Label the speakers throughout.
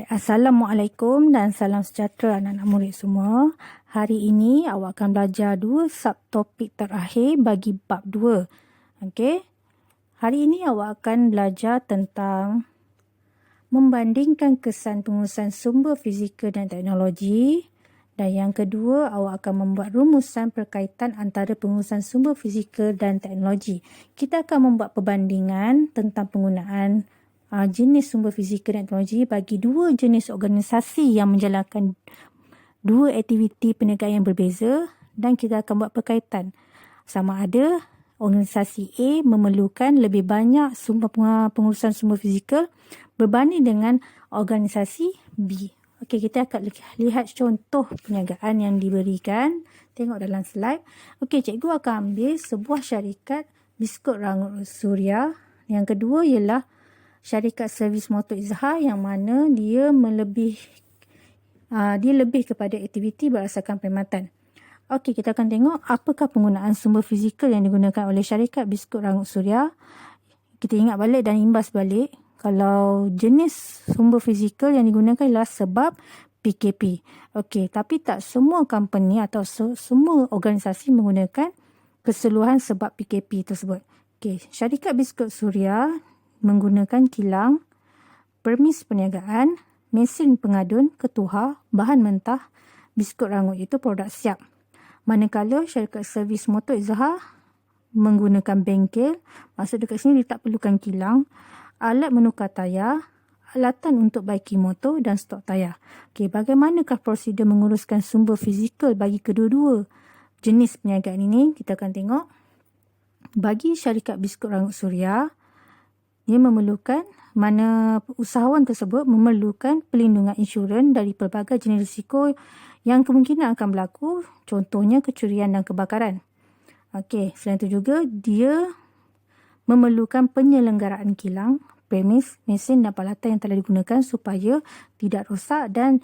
Speaker 1: Assalamualaikum dan salam sejahtera anak-anak murid semua. Hari ini awak akan belajar dua subtopik terakhir bagi bab 2. Okey. Hari ini awak akan belajar tentang membandingkan kesan pengurusan sumber fizikal dan teknologi. Dan yang kedua, awak akan membuat rumusan perkaitan antara pengurusan sumber fizikal dan teknologi. Kita akan membuat perbandingan tentang penggunaan jenis sumber fizikal dan teknologi bagi dua jenis organisasi yang menjalankan dua aktiviti perniagaan yang berbeza, dan kita akan buat perkaitan sama ada organisasi A memerlukan lebih banyak sumber pengurusan sumber fizikal berbanding dengan organisasi B. Okey, kita akan lihat contoh perniagaan yang diberikan. Tengok dalam slide. Okey, cikgu akan ambil sebuah syarikat biskut rangut suria. Yang kedua ialah syarikat servis motor Izhar yang mana dia lebih kepada aktiviti berasaskan perkhidmatan. Okey, kita akan tengok apakah penggunaan sumber fizikal yang digunakan oleh syarikat biskut rangut suria. Kita ingat balik dan imbas balik. Kalau jenis sumber fizikal yang digunakan ialah sebab PKP. Okey, tapi tak semua company atau semua organisasi menggunakan keseluruhan sebab PKP tersebut. Okey, syarikat biskut suria menggunakan kilang, permis perniagaan, mesin pengadun, ketuhar, bahan mentah, biskut rangut iaitu produk siap. Manakala syarikat servis motor Izhar menggunakan bengkel, maksud dekat sini dia tak perlukan kilang, alat menukar tayar, alatan untuk baiki motor dan stok tayar. Okey, bagaimanakah prosedur menguruskan sumber fizikal bagi kedua-dua jenis perniagaan ini? Kita akan tengok. Bagi syarikat biskut rangut suria, dia memerlukan usahawan tersebut memerlukan pelindungan insurans dari pelbagai jenis risiko yang kemungkinan akan berlaku, contohnya kecurian dan kebakaran. Okey, selain itu juga dia memerlukan penyelenggaraan kilang, premis, mesin dan peralatan yang telah digunakan supaya tidak rosak dan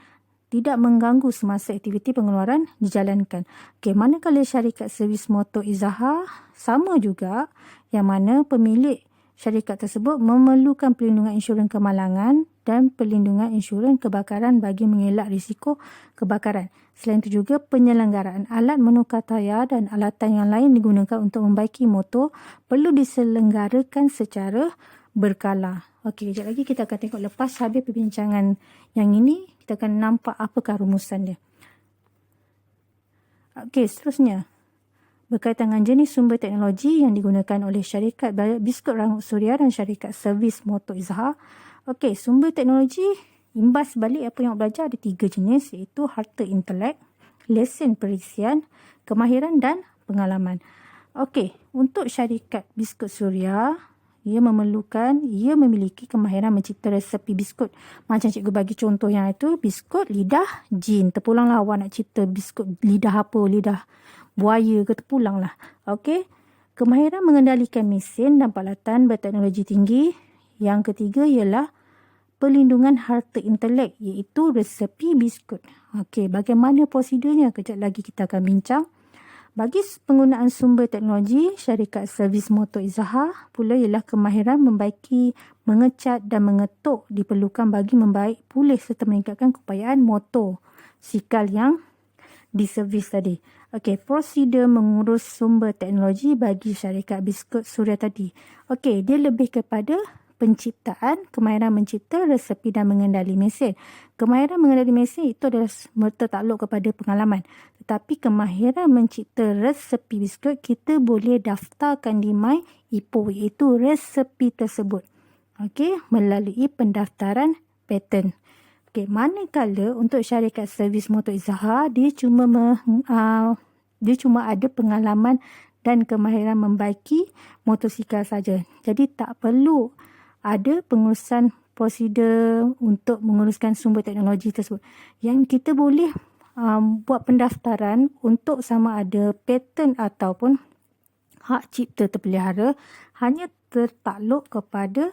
Speaker 1: tidak mengganggu semasa aktiviti pengeluaran dijalankan. Okey, manakala syarikat servis motor Izhar sama juga, yang mana pemilik syarikat tersebut memerlukan perlindungan insurans kemalangan dan perlindungan insurans kebakaran bagi mengelak risiko kebakaran. Selain itu juga penyelenggaraan alat menukar tayar dan alatan yang lain digunakan untuk membaiki motor perlu diselenggarakan secara berkala. Okey, kejap lagi kita akan tengok lepas habis perbincangan yang ini, kita akan nampak apakah rumusan dia. Okey, seterusnya. Berkaitan dengan jenis sumber teknologi yang digunakan oleh syarikat biskut rangut suria dan syarikat servis motor Izhar. Okey, sumber teknologi imbas balik apa yang belajar ada 3 jenis, iaitu harta intelek, lesen perisian, kemahiran dan pengalaman. Okey, untuk syarikat biskut suria, ia memiliki kemahiran mencipta resepi biskut. Macam cikgu bagi contoh yang itu, biskut lidah jin. Terpulanglah awak nak cipta biskut lidah apa, lidah buaya ke, terpulanglah. Okey. Kemahiran mengendalikan mesin dan peralatan berteknologi tinggi. Yang ketiga ialah pelindungan harta intelek, iaitu resepi biskut. Okey, bagaimana prosedurnya? Kejap lagi kita akan bincang. Bagi penggunaan sumber teknologi, syarikat servis motor Izhar pula ialah kemahiran membaiki, mengecat dan mengetuk diperlukan bagi membaik pulih serta meningkatkan keupayaan motor sikal yang diservis tadi. Okey, prosedur mengurus sumber teknologi bagi syarikat biskut suria tadi. Okey, dia lebih kepada penciptaan, kemahiran mencipta, resepi dan mengendali mesin. Kemahiran mengendali mesin itu adalah tertakluk kepada pengalaman. Tetapi kemahiran mencipta resepi biskut, kita boleh daftarkan di MyIPO, iaitu resepi tersebut. Okey, melalui pendaftaran paten. Okey, manakala untuk syarikat servis motor Izhar, dia cuma ada pengalaman dan kemahiran membaiki motosikal saja. Jadi tak perlu ada pengurusan prosedur untuk menguruskan sumber teknologi tersebut. Yang kita boleh buat pendaftaran untuk sama ada paten ataupun hak cipta terpelihara hanya tertakluk kepada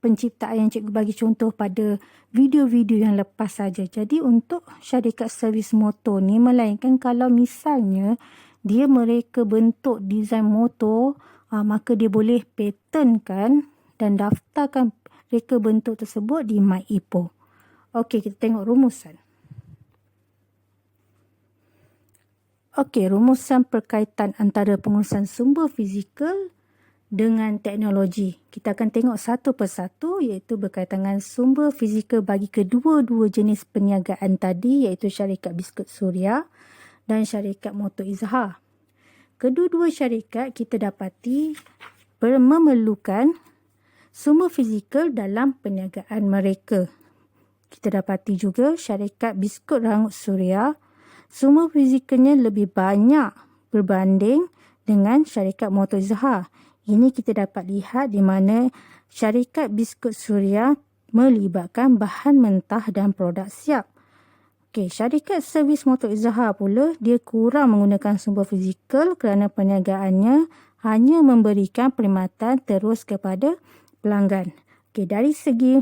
Speaker 1: penciptaan yang cikgu bagi contoh pada video-video yang lepas saja. Jadi untuk syarikat servis motor ni, melainkan kalau misalnya mereka bentuk desain motor, maka dia boleh patenkan dan daftarkan reka bentuk tersebut di MyEpo. Okey, kita tengok rumusan. Okey, rumusan perkaitan antara pengurusan sumber fizikal dengan teknologi. Kita akan tengok satu persatu, iaitu berkaitan dengan sumber fizikal bagi kedua-dua jenis perniagaan tadi, iaitu syarikat biskut Suria dan syarikat Motor Izhar. Kedua-dua syarikat kita dapati memerlukan sumber fizikal dalam perniagaan mereka. Kita dapati juga syarikat biskut Rangut Suria, sumber fizikalnya lebih banyak berbanding dengan syarikat Motor Izhar. Ini kita dapat lihat di mana syarikat biskut Suria melibatkan bahan mentah dan produk siap. Okey, syarikat servis Motor Izhar pula dia kurang menggunakan sumber fizikal kerana perniagaannya hanya memberikan perkhidmatan terus kepada pelanggan. Okey, dari segi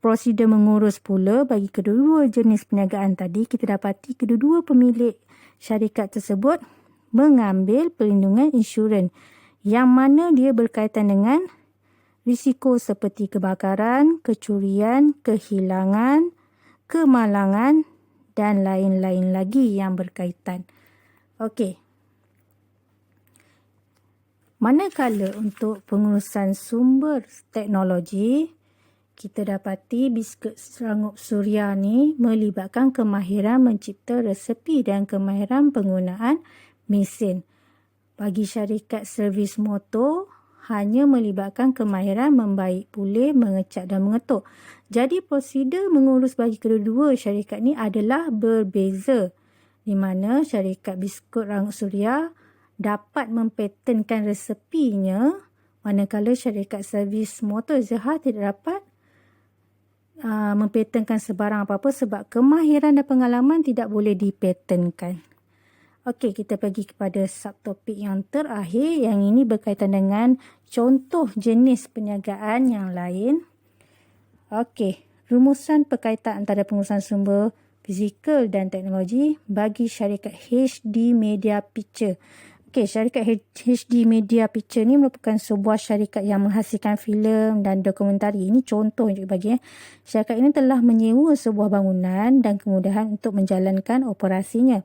Speaker 1: prosedur mengurus pula bagi kedua-dua jenis perniagaan tadi, kita dapati kedua-dua pemilik syarikat tersebut mengambil perlindungan insurans yang mana dia berkaitan dengan risiko seperti kebakaran, kecurian, kehilangan, kemalangan dan lain-lain lagi yang berkaitan. Okey. Manakala untuk pengurusan sumber teknologi, kita dapati biskut Rangut Suria ni melibatkan kemahiran mencipta resepi dan kemahiran penggunaan mesin. Bagi syarikat servis motor, hanya melibatkan kemahiran membaik pulih, mengecat dan mengetuk. Jadi prosedur mengurus bagi kedua-dua syarikat ni adalah berbeza. Di mana syarikat biskut Rangut Suria dapat mempatenkan resepinya, manakala syarikat servis Motor Izhar tidak dapat mempatenkan sebarang apa-apa sebab kemahiran dan pengalaman tidak boleh dipatenkan. Okey, kita pergi kepada subtopik yang terakhir. Yang ini berkaitan dengan contoh jenis perniagaan yang lain. Okey, rumusan perkaitan antara pengurusan sumber fizikal dan teknologi bagi syarikat HD Media Picture. Okey, syarikat HD Media Picture ni merupakan sebuah syarikat yang menghasilkan filem dan dokumentari. Ini contoh yang saya bagi. Syarikat ini telah menyewa sebuah bangunan dan kemudahan untuk menjalankan operasinya.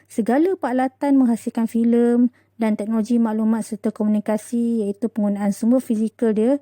Speaker 1: Segala peralatan menghasilkan filem dan teknologi maklumat serta komunikasi, iaitu penggunaan sumber fizikal dia,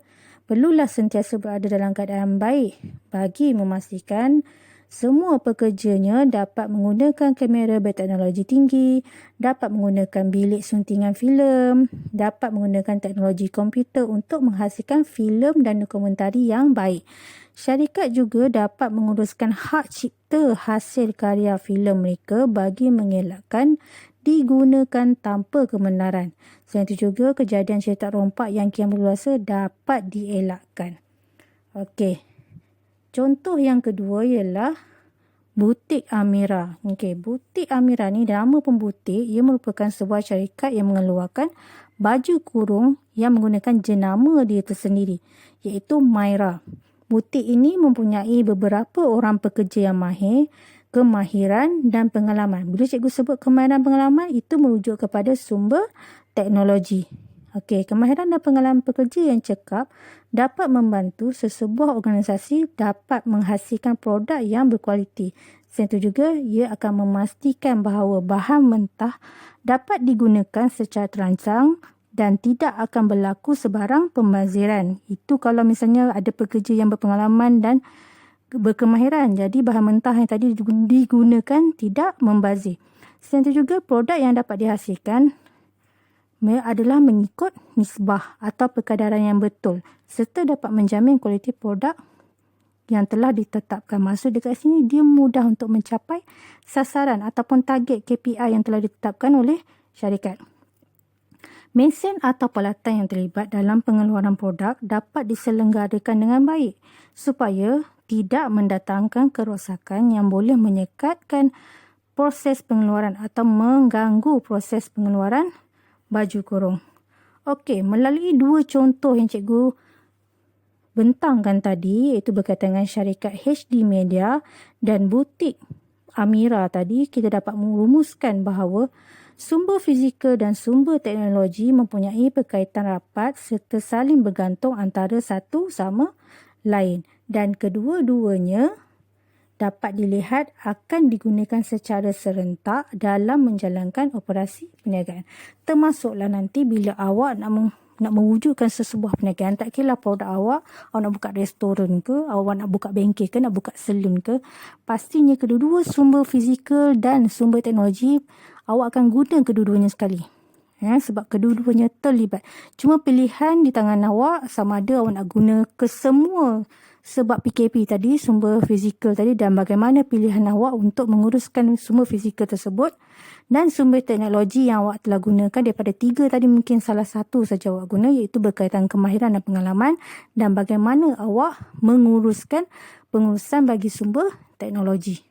Speaker 1: perlulah sentiasa berada dalam keadaan baik bagi memastikan semua pekerjanya dapat menggunakan kamera berteknologi tinggi, dapat menggunakan bilik suntingan filem, dapat menggunakan teknologi komputer untuk menghasilkan filem dan dokumentari yang baik. Syarikat juga dapat menguruskan hak cipta hasil karya filem mereka bagi mengelakkan digunakan tanpa kebenaran. Selain itu juga kejadian cetak rompak yang kian berluasa dapat dielakkan. Okey. Contoh yang kedua ialah Butik Amira. Okey, Butik Amira ni nama pembutik, ia merupakan sebuah syarikat yang mengeluarkan baju kurung yang menggunakan jenama dia tersendiri, iaitu Myra. Butik ini mempunyai beberapa orang pekerja yang mahir, kemahiran dan pengalaman. Bila cikgu sebut kemahiran pengalaman, itu merujuk kepada sumber teknologi. Okey, kemahiran dan pengalaman pekerja yang cekap dapat membantu sesebuah organisasi dapat menghasilkan produk yang berkualiti. Selain itu juga, ia akan memastikan bahawa bahan mentah dapat digunakan secara terancang dan tidak akan berlaku sebarang pembaziran. Itu kalau misalnya ada pekerja yang berpengalaman dan berkemahiran. Jadi bahan mentah yang tadi digunakan tidak membazir. Selain itu juga produk yang dapat dihasilkan adalah mengikut nisbah atau perkadaran yang betul serta dapat menjamin kualiti produk yang telah ditetapkan. Maksud dekat sini dia mudah untuk mencapai sasaran ataupun target KPI yang telah ditetapkan oleh syarikat. Mesin atau peralatan yang terlibat dalam pengeluaran produk dapat diselenggarakan dengan baik supaya tidak mendatangkan kerosakan yang boleh menyekatkan proses pengeluaran atau mengganggu proses pengeluaran baju kurung. Okey, melalui dua contoh yang cikgu bentangkan tadi, iaitu berkaitan dengan syarikat HD Media dan Butik Amira tadi, kita dapat merumuskan bahawa sumber fizikal dan sumber teknologi mempunyai berkaitan rapat serta saling bergantung antara satu sama lain. Dan kedua-duanya dapat dilihat akan digunakan secara serentak dalam menjalankan operasi perniagaan. Termasuklah nanti bila awak nak mewujudkan sesebuah perniagaan, tak kira produk awak nak buka restoran ke, awak nak buka bengkel ke, nak buka salon ke, pastinya kedua-dua sumber fizikal dan sumber teknologi awak akan guna kedua-duanya sekali. Sebab kedua-duanya terlibat. Cuma pilihan di tangan awak sama ada awak nak guna ke semua sebab PKP tadi, sumber fizikal tadi, dan bagaimana pilihan awak untuk menguruskan sumber fizikal tersebut dan sumber teknologi yang awak telah gunakan. Daripada 3 tadi mungkin salah satu saja awak guna, iaitu berkaitan kemahiran dan pengalaman, dan bagaimana awak menguruskan pengurusan bagi sumber teknologi.